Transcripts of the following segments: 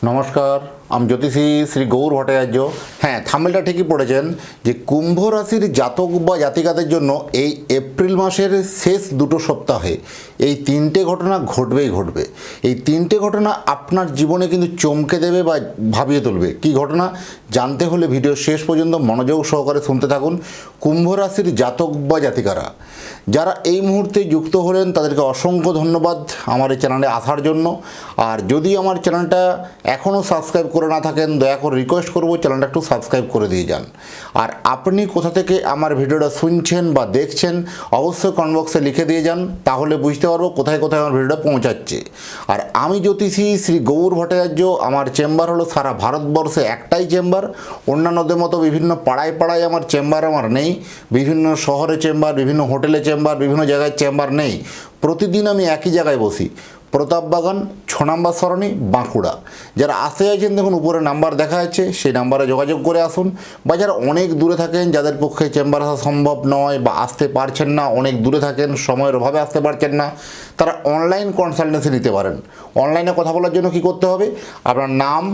নমস্কার, আমি জ্যোতিষী শ্রী গৌর ভট্টাচার্য। হ্যাঁ, থাম্বনেলটা ঠিকই পড়েছেন যে কুম্ভ রাশির জাতক বা জাতিকাদের জন্য এই এপ্রিল মাসের শেষ দুটো সপ্তাহে এই তিনটে ঘটনা ঘটবেই ঘটবে। এই তিনটে ঘটনা আপনার জীবনে কিন্তু চমকে দেবে বা ভাবিয়ে তুলবে। কী ঘটনা জানতে হলে ভিডিও শেষ পর্যন্ত মনোযোগ সহকারে শুনতে থাকুন। কুম্ভ রাশির জাতক বা জাতিকারা যারা এই মুহূর্তে যুক্ত হলেন তাদেরকে অসংখ্য ধন্যবাদ আমার এই চ্যানেলে আসার জন্য। আর যদি আমার চ্যানেলটা এখনও সাবস্ক্রাইব করে না থাকেন, দয়া করে রিকোয়েস্ট করব চ্যানেলটা একটু সাবস্ক্রাইব করে দিয়ে যান। আর আপনি কোথা থেকে আমার ভিডিওটা শুনছেন বা দেখছেন অবশ্যই কমেন্ট বক্সে লিখে দিয়ে যান, তাহলে বুঝতে পারবো কোথায় কোথায় আমার ভিডিওটা পৌঁছাচ্ছে। আর আমি জ্যোতিষী শ্রী গৌর ভট্টাচার্য, আমার চেম্বার হলো সারা ভারতবর্ষে একটাই চেম্বার। অন্যান্যদের মতো বিভিন্ন পাড়ায় পাড়ায় আমার চেম্বার আমার নেই, বিভিন্ন শহরে চেম্বার, বিভিন্ন হোটেলে চেম্বার, বিভিন্ন জায়গায় চেম্বার নেই। প্রতিদিন আমি একই জায়গায় বসি, প্রতাপবাগান 6 নম্বর সরণি, বাঁকুড়া। যারা আসতে চাইছেন দেখুন উপরে নাম্বার দেখা যাচ্ছে, সেই নাম্বারে যোগাযোগ করে আসুন। বা যারা অনেক দূরে থাকেন, যাদের পক্ষে চেম্বার আসা সম্ভব নয় বা আসতে পারছেন না, অনেক দূরে থাকেন, সময়ের অভাবে আসতে পারছেন না, তারা অনলাইন কনসালটেন্সি নিতে পারেন। অনলাইনে কথা বলার জন্য কি করতে হবে? আপনার নাম,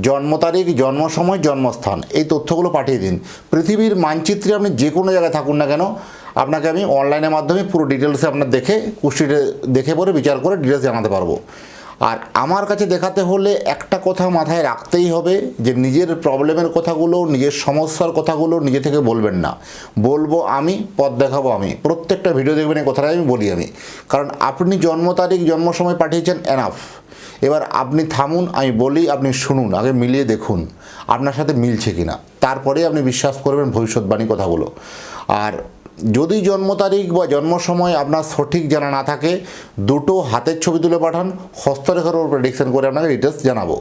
জন্ম তারিখ, জন্ম সময়, জন্মস্থান, এই তথ্যগুলো পাঠিয়ে দিন। পৃথিবীর মানচিত্রে আপনি যে কোনো জায়গায় থাকুন না কেন, আপনাকে আমি অনলাইনের মাধ্যমে পুরো ডিটেলসে আপনার দেখে কুষ্টিতে দেখে পরে বিচার করে ডিটেলস জানাতে পারবো। আর আমার কাছে দেখাতে হলে একটা কথা মাথায় রাখতেই হবে যে নিজের প্রবলেমের কথাগুলো, নিজের সমস্যার কথাগুলো নিজে থেকে বলবেন না। বলবো আমি, পথ দেখাবো আমি। প্রত্যেকটা ভিডিও দেখবেন এই কথাটাই আমি বলি আমি। কারণ আপনি জন্ম তারিখ, জন্ম সময় পাঠিয়েছেন, এনাফ। এবার আপনি থামুন, আমি বলি, আপনি শুনুন, আগে মিলিয়ে দেখুন আপনার সাথে মিলছে কিনা, তারপরে আপনি বিশ্বাস করবেন ভবিষ্যৎবাণী কথাগুলো। আর যদি জন্ম তারিখ বা জন্ম সময় আপনার সঠিক জানা না থাকে, দুটো হাতের ছবি তুলে পাঠান, হস্তরেখার উপর প্রেডিকশন করে আপনাকে ডিটেলস জানাবো।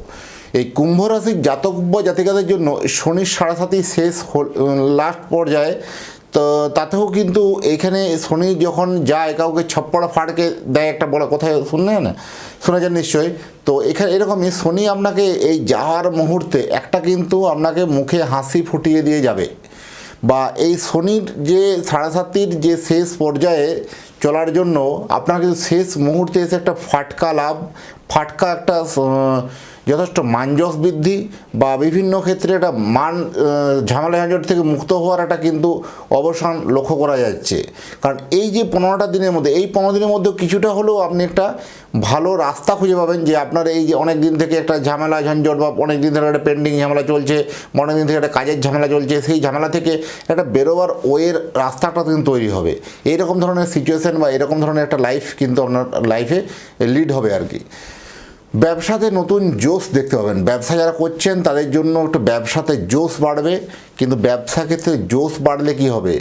এই কুম্ভ রাশির জাতক বা জাতিকাদের জন্য শনির 7.5 শেষ লাস্ট পর্যায়ে, তো তাতেও কিন্তু এখানে শনি যখন যায় কাউকে ছপ্পড়া ফাড়কে দেয়, একটা বড় কোথায় শুনলেন, শুনেছেন নিশ্চয়ই। তো এখানে এরকমই শনি আপনাকে এই যাওয়ার মুহূর্তে একটা কিন্তু আপনাকে মুখে হাসি ফুটিয়ে দিয়ে যাবে। বা এই শনির যে 7.5 যে শেষ পর্যায়ে চলার জন্য আপনার কিন্তু শেষ মুহূর্তে এসে একটা ফাটকা লাভ, ফাটকা একটা যথেষ্ট মানযশ বৃদ্ধি বা বিভিন্ন ক্ষেত্রে একটা ঝামেলা ঝঞ্ঝট থেকে মুক্ত হওয়ার একটা কিন্তু অবসান লক্ষ্য করা যাচ্ছে। কারণ এই যে 15টা দিনের মধ্যে, এই 15 দিনের মধ্যে কিছুটা হলেও আপনি একটা ভালো রাস্তা খুঁজে পাবেন যে আপনার এই যে অনেক দিন থেকে একটা ঝামেলা ঝঞ্ঝট বা অনেক দিন ধরে একটা পেন্ডিং ঝামেলা চলছে, অনেক দিন থেকে একটা কাজের ঝামেলা চলছে, সেই ঝামেলা থেকে একটা বেরোবার ওয়ের রাস্তাটা কিন্তু তৈরি হবে। এইরকম ধরনের সিচুয়েশন বা এরকম ধরনের একটা লাইফ কিন্তু আপনার লাইফে লিড হবে আর কি। ব্যবসাতে নতুন জোশ দেখতে পাবেন। ব্যবসা যারা করছেন তাদের জন্য একটু ব্যবসাতে জোশ বাড়বে। কিন্তু ব্যবসা ক্ষেত্রে জোশ বাড়লে কি হবে,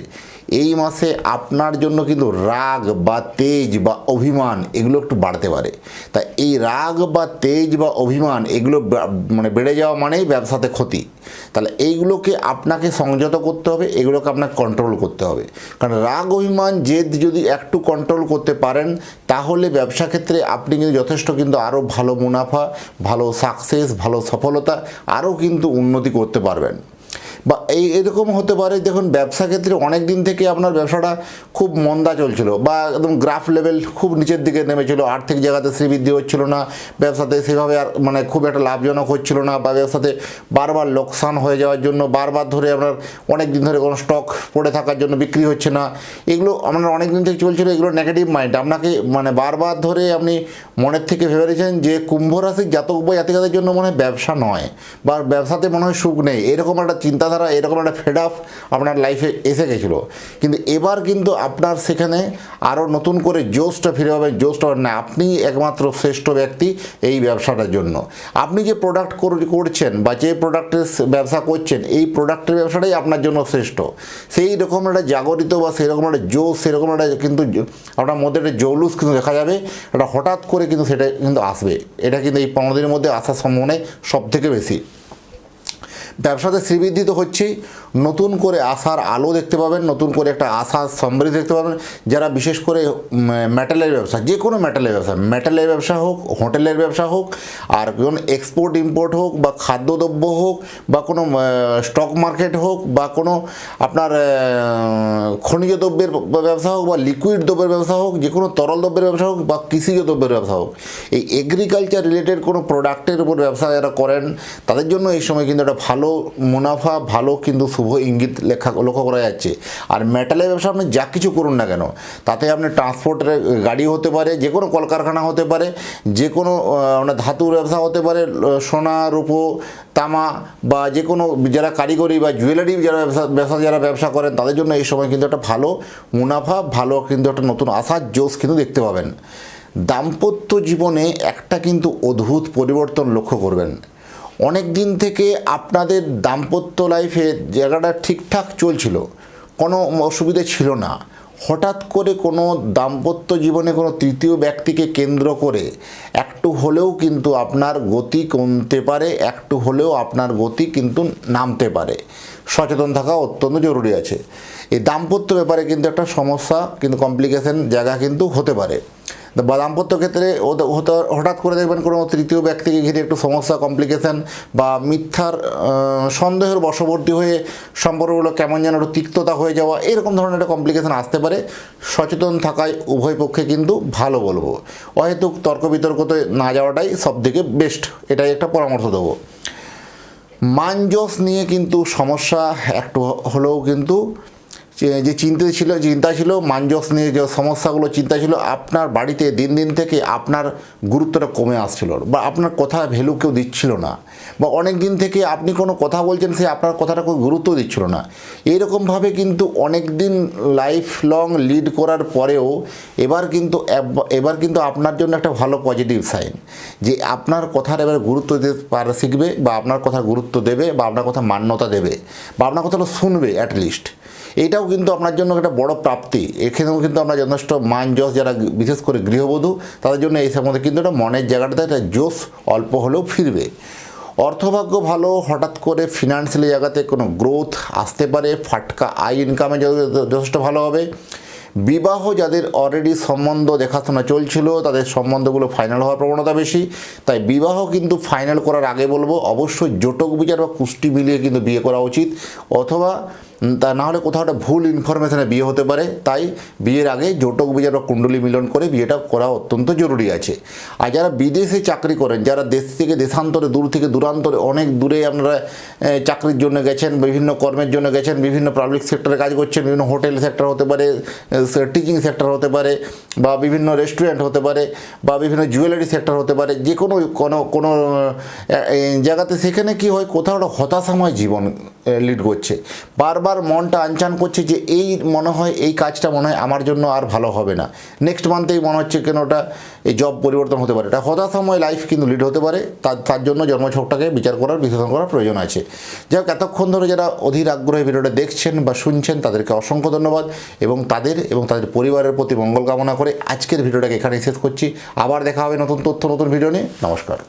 এই মাসে আপনার জন্য কিন্তু রাগ বা তেজ বা অভিমান এগুলো একটু বাড়তে পারে। তাই এই রাগ বা তেজ বা অভিমান এগুলো মানে বেড়ে যাওয়া মানেই ব্যবসাতে ক্ষতি। তাহলে এইগুলোকে আপনাকে সংযত করতে হবে, এগুলোকে আপনাকে কন্ট্রোল করতে হবে। কারণ রাগ, অভিমান, জেদ যদি একটু কন্ট্রোল করতে পারেন তাহলে ব্যবসা ক্ষেত্রে আপনি কিন্তু যথেষ্ট কিন্তু আরও ভালো মুনাফা, ভালো সাকসেস, ভালো সফলতা, আরও কিন্তু উন্নতি করতে পারবেন। বা এরকম হতে পারে, দেখুন ব্যবসা ক্ষেত্রে অনেক দিন থেকে আপনার ব্যবসাটা খুব মন্দা চলছিল বা একদম গ্রাফ লেভেল খুব নিচের দিকে নেমেছিল, আর্থিক জায়গাতে শ্রীবৃদ্ধি হচ্ছিল না, ব্যবসাতে সেভাবে আর মানে খুব একটা লাভজনক হচ্ছিল না, বা ব্যবসাতে বারবার লোকসান হয়ে যাওয়ার জন্য বারবার ধরে আপনার অনেক দিন ধরে কোনো স্টক পড়ে থাকার জন্য বিক্রি হচ্ছে না, এগুলো আপনার অনেক দিন থেকে চলছিল। এগুলো নেগেটিভ মাইন্ড আপনাকে মানে বারবার ধরে আপনি মনের থেকে ভেবে রেখেছেন যে কুম্ভ রাশির জাতক বা জাতিকাদের জন্য মনে হয় ব্যবসা নয় বা ব্যবসাতে মনে হয় সুখ নেই, এরকম একটা চিন্তাধারা, এরকম একটা ফেড আপ আপনার লাইফে এসে গেছিলো। কিন্তু এবার কিন্তু আপনার সেখানে আরও নতুন করে জোশটা ফিরে পাবেন। জোশটা না, আপনি একমাত্র শ্রেষ্ঠ ব্যক্তি এই ব্যবসাটার জন্য। আপনি যে প্রোডাক্ট করছেন বা যে প্রোডাক্টের ব্যবসা করছেন, এই প্রোডাক্টের ব্যবসাটাই আপনার জন্য শ্রেষ্ঠ। সেই রকম একটা জাগরিত বা সেরকম একটা জোশ, সেরকম একটা কিন্তু আপনার মধ্যে একটা জৌলুস কিন্তু দেখা যাবে, এটা হঠাৎ করে কিন্তু সেটা কিন্তু আসবে। এটা কিন্তু এই 15 দিনের মধ্যে আসার সম্ভাবনাই সব থেকে বেশি। ব্যবসাতে শ্রীবৃদ্ধি তো হচ্ছেই, নতুন করে আশার আলো দেখতে পাবেন, নতুন করে একটা আশার সমৃদ্ধি দেখতে পাবেন। যারা বিশেষ করে মেটালের ব্যবসা, যে কোনো মেটালের ব্যবসা হোক, হোটেলের ব্যবসা হোক, আর কোনো এক্সপোর্ট ইম্পোর্ট হোক, বা খাদ্যদ্রব্য হোক, বা কোনো স্টক মার্কেট হোক, বা কোনো আপনার খনিজ দ্রব্যের ব্যবসা হোক, বা লিকুইড দ্রব্যের ব্যবসা হোক, যে কোনো তরল দ্রব্যের ব্যবসা হোক, বা কৃষিজ দ্রব্যের ব্যবসা হোক, এই এগ্রিকালচার রিলেটেড কোনো প্রোডাক্টের উপর ব্যবসা যারা করেন তাদের জন্য এই সময় কিন্তু একটা ভালো মুনাফা, ভালো কিন্তু শুভ ইঙ্গিত লক্ষ্য করা যাচ্ছে। আর মেটালের ব্যবসা আপনি যা কিছু করুন না কেন, তাতে আপনি ট্রান্সপোর্টের গাড়ি হতে পারে, যে কোনো কলকারখানা হতে পারে, যে কোনো আপনার ধাতুর ব্যবসা হতে পারে, সোনা রূপো তামা, বা যে কোনো যারা কারিগরি বা জুয়েলারি যারা ব্যবসা করেন তাদের জন্য এই সময় কিন্তু একটা ভালো মুনাফা, ভালো কিন্তু একটা নতুন আশার জোশ কিন্তু দেখতে পাবেন। দাম্পত্য জীবনে একটা কিন্তু অদ্ভুত পরিবর্তন লক্ষ্য করবেন। অনেক দিন থেকে আপনাদের দাম্পত্য লাইফে জায়গাটা ঠিকঠাক চলছিল, কোনো অসুবিধে ছিল না। হঠাৎ করে কোনো দাম্পত্য জীবনে কোনো তৃতীয় ব্যক্তিকে কেন্দ্র করে একটু হলেও কিন্তু আপনার গতি কমতে পারে, একটু হলেও আপনার গতি কিন্তু নামতে পারে। সচেতন থাকা অত্যন্ত জরুরি আছে। এই দাম্পত্য ব্যাপারে কিন্তু একটা সমস্যা, কিন্তু কমপ্লিকেশন জায়গা কিন্তু হতে পারে। বা দাম্পত্য ক্ষেত্রে হঠাৎ করে দেখবেন কোনো তৃতীয় ব্যক্তিকে ঘিরে একটু সমস্যা, কমপ্লিকেশান, বা মিথ্যার সন্দেহের বশবর্তী হয়ে সম্পর্কগুলো কেমন যেন একটু তিক্ততা হয়ে যাওয়া, এরকম ধরনের একটা কমপ্লিকেশান আসতে পারে। সচেতন থাকায় উভয় পক্ষে কিন্তু ভালো বলবো। অহেতুক তর্ক বিতর্কতে না যাওয়াটাই সবথেকে বেস্ট, এটাই একটা পরামর্শ দেবো। মানজস নিয়ে কিন্তু সমস্যা একটু হলেও কিন্তু যে চিন্তা ছিল মানজস নিয়ে যে সমস্যাগুলো চিন্তা ছিল, আপনার বাড়িতে দিন দিন থেকে আপনার গুরুত্বটা কমে আসছিল, বা আপনার কথা ভ্যালু কেউ দিচ্ছিল না, বা অনেক দিন থেকে আপনি কোনো কথা বলছেন সে আপনার কথাটা কেউ গুরুত্ব দিচ্ছিল না। এইরকমভাবে কিন্তু অনেক দিন লাইফ লং লিড করার পরেও এবার কিন্তু আপনার জন্য একটা ভালো পজিটিভ সাইন, যে আপনার কথার এবার গুরুত্ব দিতে শিখবে, বা আপনার কথা গুরুত্ব দেবে, বা আপনার কথা মান্যতা দেবে, বা আপনার কথাটা শুনবে অ্যাটলিস্ট। এইটাও কিন্তু আপনার জন্য একটা বড় প্রাপ্তি। এখানেও কিন্তু আমরা যথেষ্ট মান যশ, যারা বিশেষ করে গৃহবধূ তাদের জন্য এই সম্বন্ধে কিন্তু একটা মনের জায়গাটাতে একটা জোশ অল্প হলেও ফিরবে। অর্থভাগ্য ভালো, হঠাৎ করে ফিনান্সিয়ালি জায়গাতে কোনো গ্রোথ আসতে পারে, ফাটকা আয় ইনকামে যথেষ্ট ভালো হবে। বিবাহ যাদের অলরেডি সম্বন্ধ দেখাশোনা চলছিল তাদের সম্বন্ধগুলো ফাইনাল হওয়ার প্রবণতা বেশি, তাই বিবাহ কিন্তু ফাইনাল করার আগে বলবো অবশ্যই জটক বিচার বা কুষ্টি মিলিয়ে কিন্তু বিয়ে করা উচিত, অথবা তা না হলে কোথাও একটা ভুল ইনফরমেশনে বিয়ে হতে পারে। তাই বিয়ের আগে জটক বিচার বা কুণ্ডলী মিলন করে বিয়েটা করা অত্যন্ত জরুরি আছে। আর যারা বিদেশে চাকরি করেন, যারা দেশ থেকে দেশান্তরে, দূর থেকে দূরান্তরে, অনেক দূরে আপনারা চাকরির জন্য গেছেন, বিভিন্ন কর্মের জন্য গেছেন, বিভিন্ন পাবলিক সেক্টরে কাজ করছেন, বিভিন্ন হোটেল সেক্টর হতে পারে, টিচিং সেক্টর হতে পারে, বা বিভিন্ন রেস্টুরেন্ট হতে পারে, বা বিভিন্ন জুয়েলারি সেক্টর হতে পারে, যে কোনো কোনো জায়গাতে, সেখানে কি হয় কোথাও একটা হতাশাময় জীবন লিড করছে, বারবার মনটা আনচান করছে যে মনে হয় এই কাজটা মনে হয় আমার জন্য আর ভালো হবে না, নেক্সট মান্থেই মনে হচ্ছে কেন ওটা এই জব পরিবর্তন হতে পারে, এটা হতাশাময় লাইফ কিন্তু লিড হতে পারে। তার জন্য জন্মছকটাকে বিচার করার, বিশ্লেষণ করার প্রয়োজন আছে। যাই হোক, এতক্ষণ ধরে যারা অধীর আগ্রহে ভিডিওটা দেখছেন বা শুনছেন তাদেরকে অসংখ্য ধন্যবাদ, এবং তাদের পরিবারের প্রতি মঙ্গল কামনা করে আজকের ভিডিওটাকে এখানেই শেষ করছি। আবার দেখা হবে নতুন তথ্য, নতুন ভিডিও নিয়ে। নমস্কার।